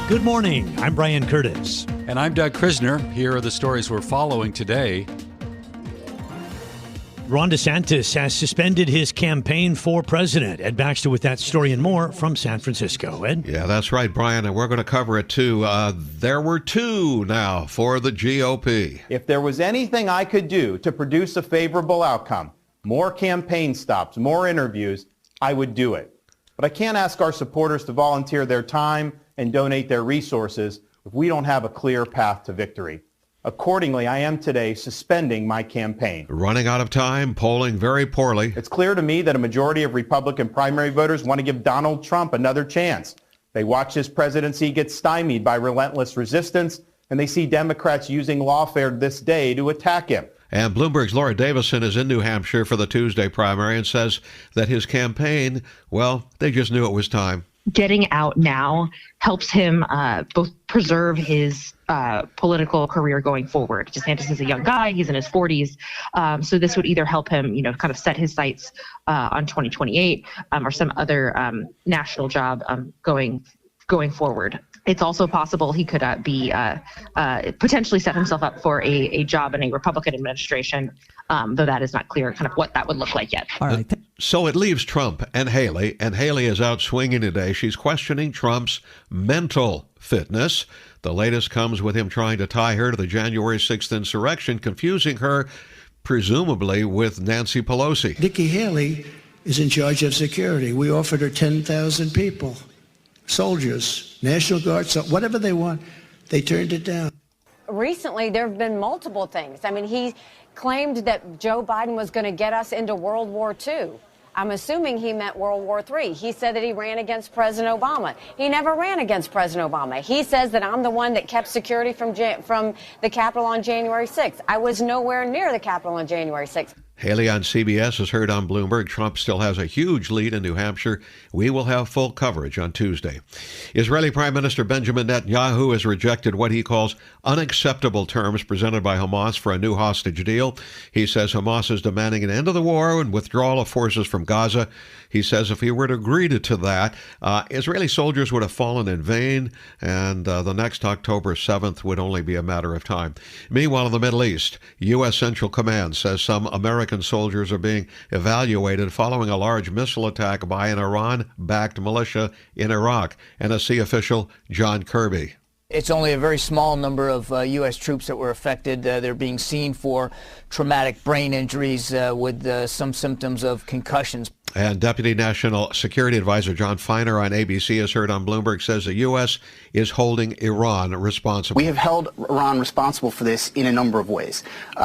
Good morning. I'm Brian Curtis. And I'm Doug Krisner. Here are the stories we're following today. Ron DeSantis has suspended his campaign for president. Ed Baxter with that story and more from San Francisco. Ed? Yeah, that's right, Brian, and we're going to cover it too. There were two now for the GOP. If there was anything I could do to produce a favorable outcome, more campaign stops, more interviews, I would do it. But I can't ask our supporters to volunteer their time and donate their resources if we don't have a clear path to victory. Accordingly, I am today suspending my campaign. Running out of time, polling very poorly. It's clear to me that a majority of Republican primary voters want to give Donald Trump another chance. They watch his presidency get stymied by relentless resistance, and they see Democrats using lawfare this day to attack him. And Bloomberg's Laura Davison is in New Hampshire for the Tuesday primary and says that his campaign, well, they just knew it was time. Getting out now helps him both preserve his political career going forward. DeSantis is a young guy. He's in his 40s. So this would either help him, kind of set his sights on 2028 or some other national job going forward. It's also possible he could potentially set himself up for a job in a Republican administration, though that is not clear kind of what that would look like yet. All right. So it leaves Trump and Haley is out swinging today. She's questioning Trump's mental fitness. The latest comes with him trying to tie her to the January 6th insurrection, confusing her, presumably, with Nancy Pelosi. Nikki Haley is in charge of security. We offered her 10,000 people, soldiers, National Guard, so whatever they want. They turned it down. Recently, there have been multiple things. I mean, he claimed that Joe Biden was going to get us into World War II. I'm assuming he meant World War III. He said that he ran against President Obama. He never ran against President Obama. He says that I'm the one that kept security from the Capitol on January 6th. I was nowhere near the Capitol on January 6th. Haley on CBS has heard on Bloomberg. Trump still has a huge lead in New Hampshire. We will have full coverage on Tuesday. Israeli Prime Minister Benjamin Netanyahu has rejected what he calls unacceptable terms presented by Hamas for a new hostage deal. He says Hamas is demanding an end of the war and withdrawal of forces from Gaza. He says if he were to agree to that, Israeli soldiers would have fallen in vain, and the next October 7th would only be a matter of time. Meanwhile, in the Middle East, U.S. Central Command says some American soldiers are being evaluated following a large missile attack by an Iran-backed militia in Iraq. NSC official John Kirby. It's only a very small number of U.S. troops that were affected. They're being seen for traumatic brain injuries with some symptoms of concussions. And Deputy National Security Advisor John Feiner on ABC has heard on Bloomberg says the U.S. is holding Iran responsible. We have held Iran responsible for this in a number of ways.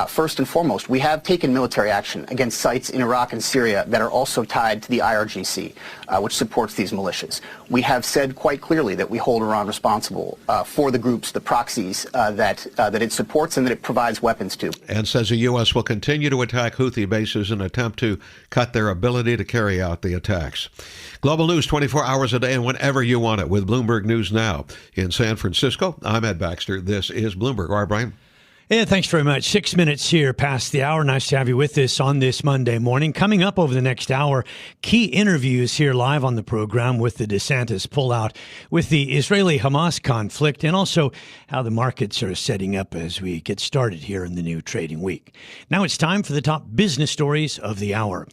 First and foremost, we have taken military action against sites in Iraq and Syria that are also tied to the IRGC, which supports these militias. We have said quite clearly that we hold Iran responsible for the groups, the proxies that it supports and that it provides weapons to. And says the U.S. will continue to attack Houthi bases in an attempt to cut their ability to carry out the attacks. Global news 24 hours a day and whenever you want it with Bloomberg News Now. In San Francisco, I'm Ed Baxter. This is Bloomberg. All right, Brian? Yeah, thanks very much. 6 minutes here past the hour. Nice to have you with us on this Monday morning. Coming up over the next hour, key interviews here live on the program with the DeSantis pullout, with the Israeli-Hamas conflict, and also how the markets are setting up as we get started here in the new trading week. Now it's time for the top business stories of the hour.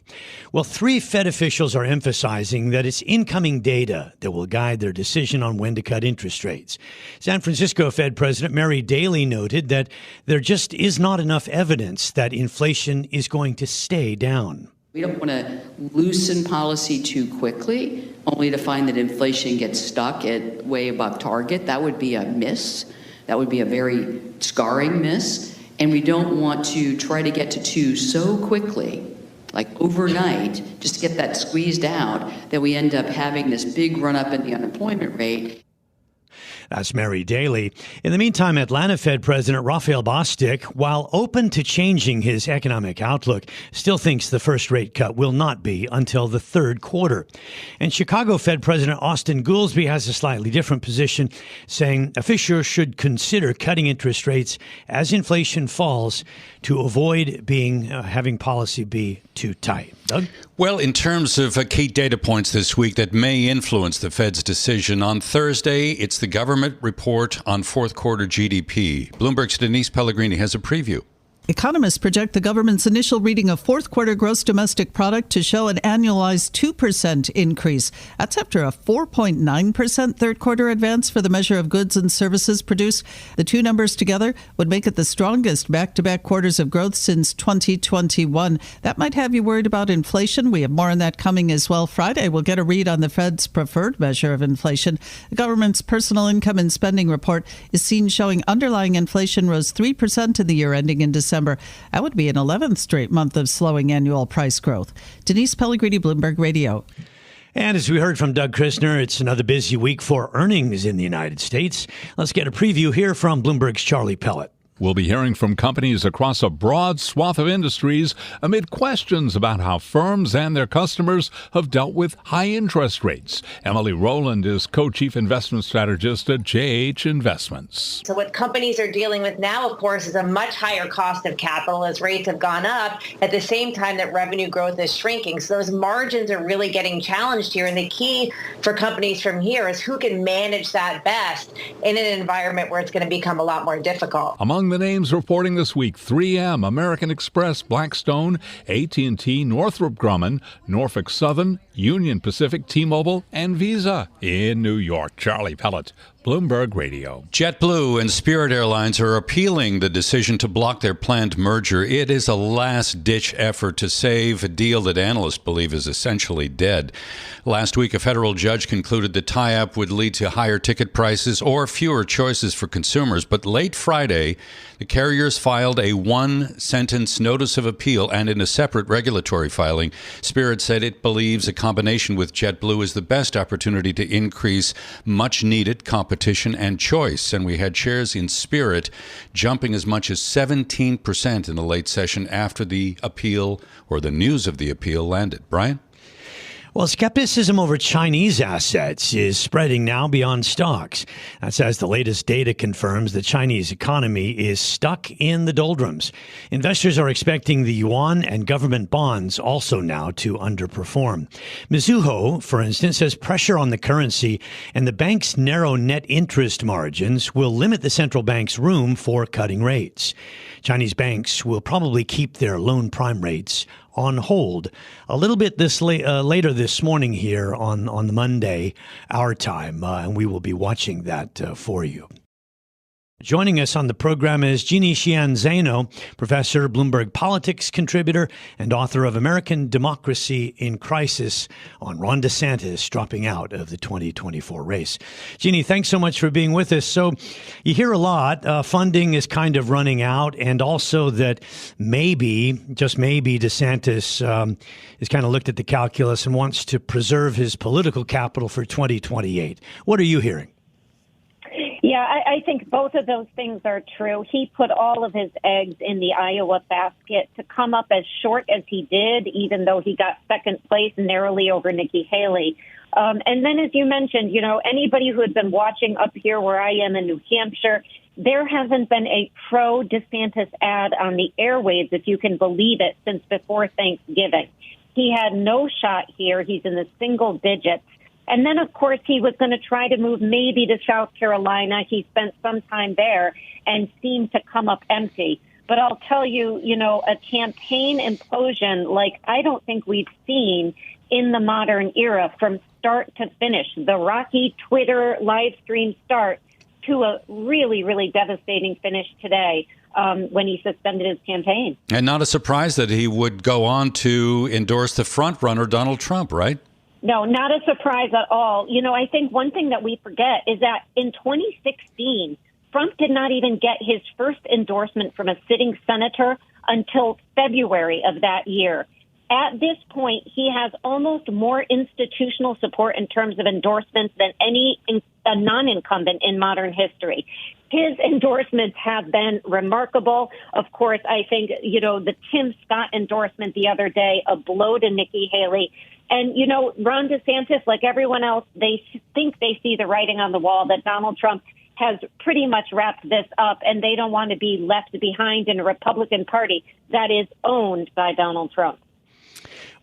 Well, 3 Fed officials are emphasizing that it's incoming data that will guide their decision on when to cut interest rates. San Francisco Fed President Mary Daly noted that there just is not enough evidence that inflation is going to stay down. We don't want to loosen policy too quickly, only to find that inflation gets stuck at way above target. That would be a miss. That would be a very scarring miss. And we don't want to try to get to 2 so quickly, like overnight, just to get that squeezed out, that we end up having this big run up in the unemployment rate. That's Mary Daly. In the meantime, Atlanta Fed President Raphael Bostic, while open to changing his economic outlook, still thinks the first rate cut will not be until the third quarter. And Chicago Fed President Austin Goolsbee has a slightly different position, saying officials should consider cutting interest rates as inflation falls to avoid having policy be too tight. Doug? Well, in terms of key data points this week that may influence the Fed's decision, on Thursday, it's the government report on fourth quarter GDP. Bloomberg's Denise Pellegrini has a preview. Economists project the government's initial reading of fourth quarter gross domestic product to show an annualized 2% increase. That's after a 4.9% third quarter advance for the measure of goods and services produced. The two numbers together would make it the strongest back-to-back quarters of growth since 2021. That might have you worried about inflation. We have more on that coming as well. Friday, we'll get a read on the Fed's preferred measure of inflation. The government's personal income and spending report is seen showing underlying inflation rose 3% in the year ending in December. That would be an 11th straight month of slowing annual price growth. Denise Pellegrini, Bloomberg Radio. And as we heard from Doug Christner, it's another busy week for earnings in the United States. Let's get a preview here from Bloomberg's Charlie Pellet. We'll be hearing from companies across a broad swath of industries amid questions about how firms and their customers have dealt with high interest rates. Emily Rowland is co-chief investment strategist at JH Investments. So what companies are dealing with now, of course, is a much higher cost of capital as rates have gone up at the same time that revenue growth is shrinking. So those margins are really getting challenged here. And the key for companies from here is who can manage that best in an environment where it's going to become a lot more difficult. Among the names reporting this week, 3M, American Express, Blackstone, AT&T, Northrop Grumman, Norfolk Southern, Union Pacific, T-Mobile, and Visa. In New York, Charlie Pellet, Bloomberg Radio. JetBlue and Spirit Airlines are appealing the decision to block their planned merger. It is a last-ditch effort to save a deal that analysts believe is essentially dead. Last week, a federal judge concluded the tie-up would lead to higher ticket prices or fewer choices for consumers. But late Friday, the carriers filed a one-sentence notice of appeal, and in a separate regulatory filing, Spirit said it believes a combination with JetBlue is the best opportunity to increase much-needed competition and choice. And we had shares in Spirit jumping as much as 17% in the late session after the appeal, or the news of the appeal, landed. Brian? Well, skepticism over Chinese assets is spreading now beyond stocks. That's as the latest data confirms the Chinese economy is stuck in the doldrums. Investors are expecting the yuan and government bonds also now to underperform. Mizuho, for instance, says pressure on the currency and the bank's narrow net interest margins will limit the central bank's room for cutting rates. Chinese banks will probably keep their loan prime rates on hold a little bit later this morning here on the Monday, our time, and we will be watching that for you. Joining us on the program is Jeannie Sheehan Zaino, professor, Bloomberg politics contributor, and author of American Democracy in Crisis on Ron DeSantis dropping out of the 2024 race. Jeannie, thanks so much for being with us. So you hear a lot, funding is kind of running out, and also that maybe, just maybe, DeSantis has kind of looked at the calculus and wants to preserve his political capital for 2028. What are you hearing? Yeah, I think both of those things are true. He put all of his eggs in the Iowa basket to come up as short as he did, even though he got second place narrowly over Nikki Haley. And then, as you mentioned, anybody who had been watching up here where I am in New Hampshire, there hasn't been a pro-DeSantis ad on the airwaves, if you can believe it, since before Thanksgiving. He had no shot here. He's in the single digits. And then, of course, he was going to try to move maybe to South Carolina. He spent some time there and seemed to come up empty. But I'll tell you, a campaign implosion like I don't think we've seen in the modern era from start to finish. The rocky Twitter live stream start to a really, really devastating finish today when he suspended his campaign. And not a surprise that he would go on to endorse the front runner, Donald Trump, right? No, not a surprise at all. I think one thing that we forget is that in 2016, Trump did not even get his first endorsement from a sitting senator until February of that year. At this point, he has almost more institutional support in terms of endorsements than any non-incumbent in modern history. His endorsements have been remarkable. Of course, I think, the Tim Scott endorsement the other day, a blow to Nikki Haley. And, Ron DeSantis, like everyone else, they think they see the writing on the wall that Donald Trump has pretty much wrapped this up, and they don't want to be left behind in a Republican Party that is owned by Donald Trump.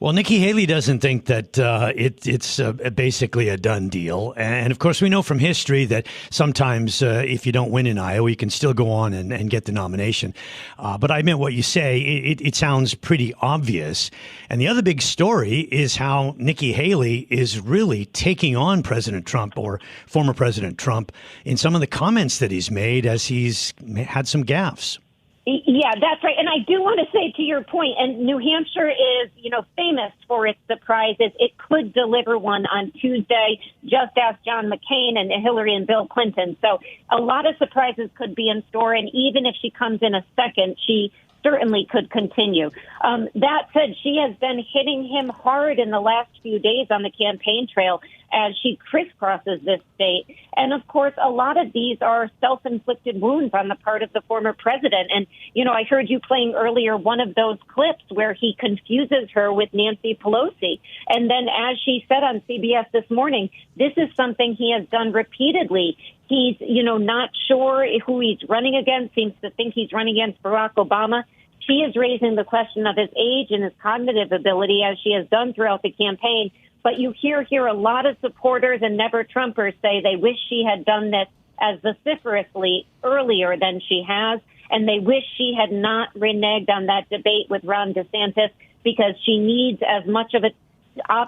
Well, Nikki Haley doesn't think that it's basically a done deal. And of course, we know from history that sometimes if you don't win in Iowa, you can still go on and get the nomination. But I meant what you say. It sounds pretty obvious. And the other big story is how Nikki Haley is really taking on President Trump or former President Trump in some of the comments that he's made as he's had some gaffes. Yeah, that's right. And I do want to say to your point, and New Hampshire is, famous for its surprises. It could deliver one on Tuesday, just ask John McCain and Hillary and Bill Clinton. So a lot of surprises could be in store. And even if she comes in a second, she certainly could continue. That said, she has been hitting him hard in the last few days on the campaign trail as she crisscrosses this state. And of course, a lot of these are self-inflicted wounds on the part of the former president. And, I heard you playing earlier one of those clips where he confuses her with Nancy Pelosi. And then as she said on CBS this morning, this is something he has done repeatedly. He's, not sure who he's running against, seems to think he's running against Barack Obama. She is raising the question of his age and his cognitive ability, as she has done throughout the campaign. But you hear here a lot of supporters and never Trumpers say they wish she had done this as vociferously earlier than she has. And they wish she had not reneged on that debate with Ron DeSantis, because she needs as much of an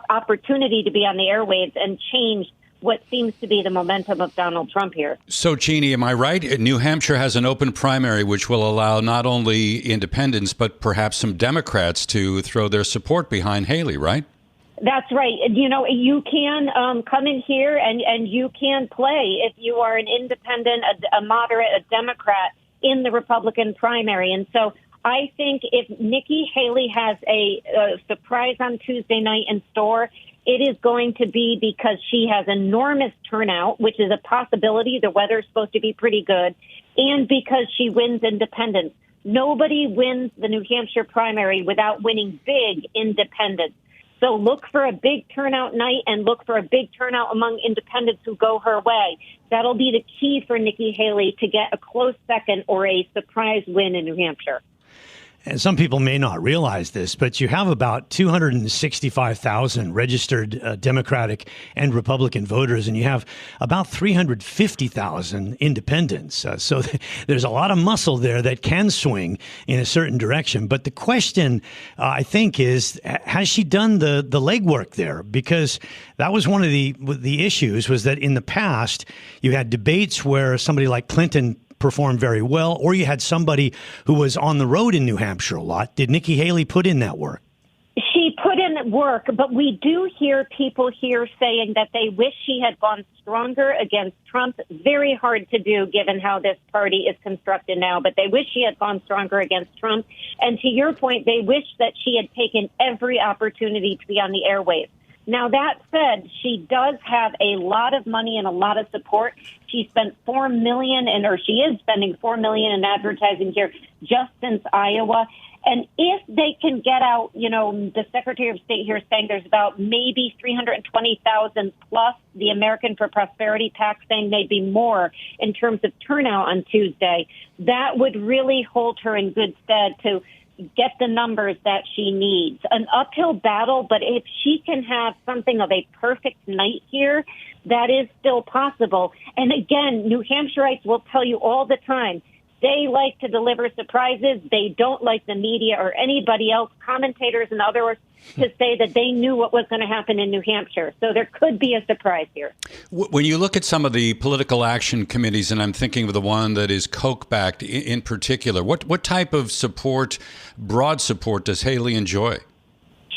opportunity to be on the airwaves and change what seems to be the momentum of Donald Trump here. So, Jeannie, am I right? New Hampshire has an open primary which will allow not only independents, but perhaps some Democrats to throw their support behind Haley, right? That's right. You can come in here and you can play if you are an independent, a moderate, a Democrat in the Republican primary. And so I think if Nikki Haley has a surprise on Tuesday night in store, it is going to be because she has enormous turnout, which is a possibility. The weather's supposed to be pretty good, and because she wins independents. Nobody wins the New Hampshire primary without winning big independents. So look for a big turnout night and look for a big turnout among independents who go her way. That'll be the key for Nikki Haley to get a close second or a surprise win in New Hampshire. And some people may not realize this, but you have about 265,000 registered Democratic and Republican voters, and you have about 350,000 independents. So there's a lot of muscle there that can swing in a certain direction. But the question, I think, is, has she done the legwork there? Because that was one of the issues, was that in the past, you had debates where somebody like Clinton performed very well, or you had somebody who was on the road in New Hampshire a lot. Did Nikki Haley put in that work? She put in work, but we do hear people here saying that they wish she had gone stronger against Trump. Very hard to do given how this party is constructed now, but they wish she had gone stronger against Trump. And to your point, they wish that she had taken every opportunity to be on the airwaves. Now, that said, she does have a lot of money and a lot of support. She spent $4 million, she is spending $4 million in advertising here just since Iowa. And if they can get out, the Secretary of State here is saying there's about maybe 320,000 plus the American for Prosperity PAC saying maybe more in terms of turnout on Tuesday. That would really hold her in good stead to get the numbers that she needs. An uphill battle, but if she can have something of a perfect night here, that is still possible. And again, New Hampshireites will tell you all the time, they like to deliver surprises. They don't like the media or anybody else, commentators and others, to say that they knew what was going to happen in New Hampshire. So there could be a surprise here. When you look at some of the political action committees, and I'm thinking of the one that is Koch-backed in particular, what type of support, broad support, does Haley enjoy?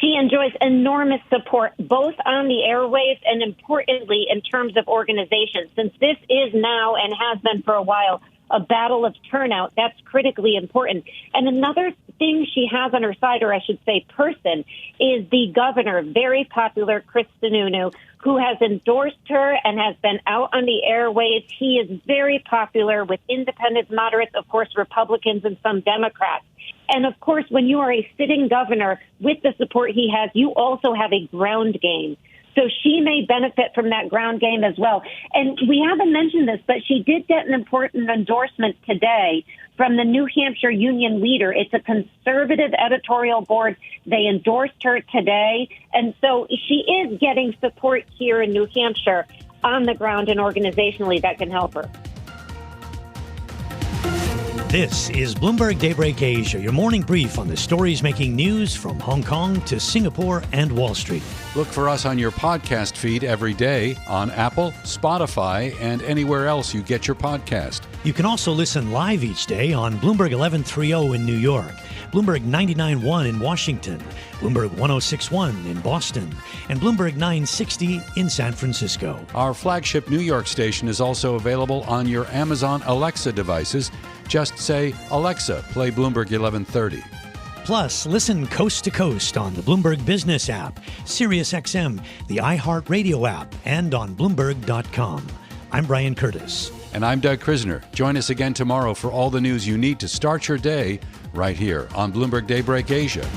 She enjoys enormous support, both on the airwaves and importantly in terms of organization. Since this is now and has been for a while a battle of turnout, that's critically important. And another thing she has on her side, or I should say person, is the governor, very popular Chris Sununu, who has endorsed her and has been out on the airwaves. He is very popular with independents, moderates, of course, Republicans, and some Democrats. And of course, when you are a sitting governor with the support he has, you also have a ground game. So she may benefit from that ground game as well. And we haven't mentioned this, but she did get an important endorsement today from the New Hampshire union leader. It's a conservative editorial board. They endorsed her today. And so she is getting support here in New Hampshire on the ground and organizationally that can help her. This is Bloomberg Daybreak Asia, your morning brief on the stories making news from Hong Kong to Singapore and Wall Street. Look for us on your podcast feed every day on Apple, Spotify, and anywhere else you get your podcast. You can also listen live each day on Bloomberg 1130 in New York, Bloomberg 99.1 in Washington, Bloomberg 106.1 in Boston, and Bloomberg 960 in San Francisco. Our flagship New York station is also available on your Amazon Alexa devices. Just say, Alexa, play Bloomberg 1130. Plus, listen coast to coast on the Bloomberg Business app, SiriusXM, the iHeartRadio app, and on Bloomberg.com. I'm Brian Curtis. And I'm Doug Krisner. Join us again tomorrow for all the news you need to start your day right here on Bloomberg Daybreak Asia.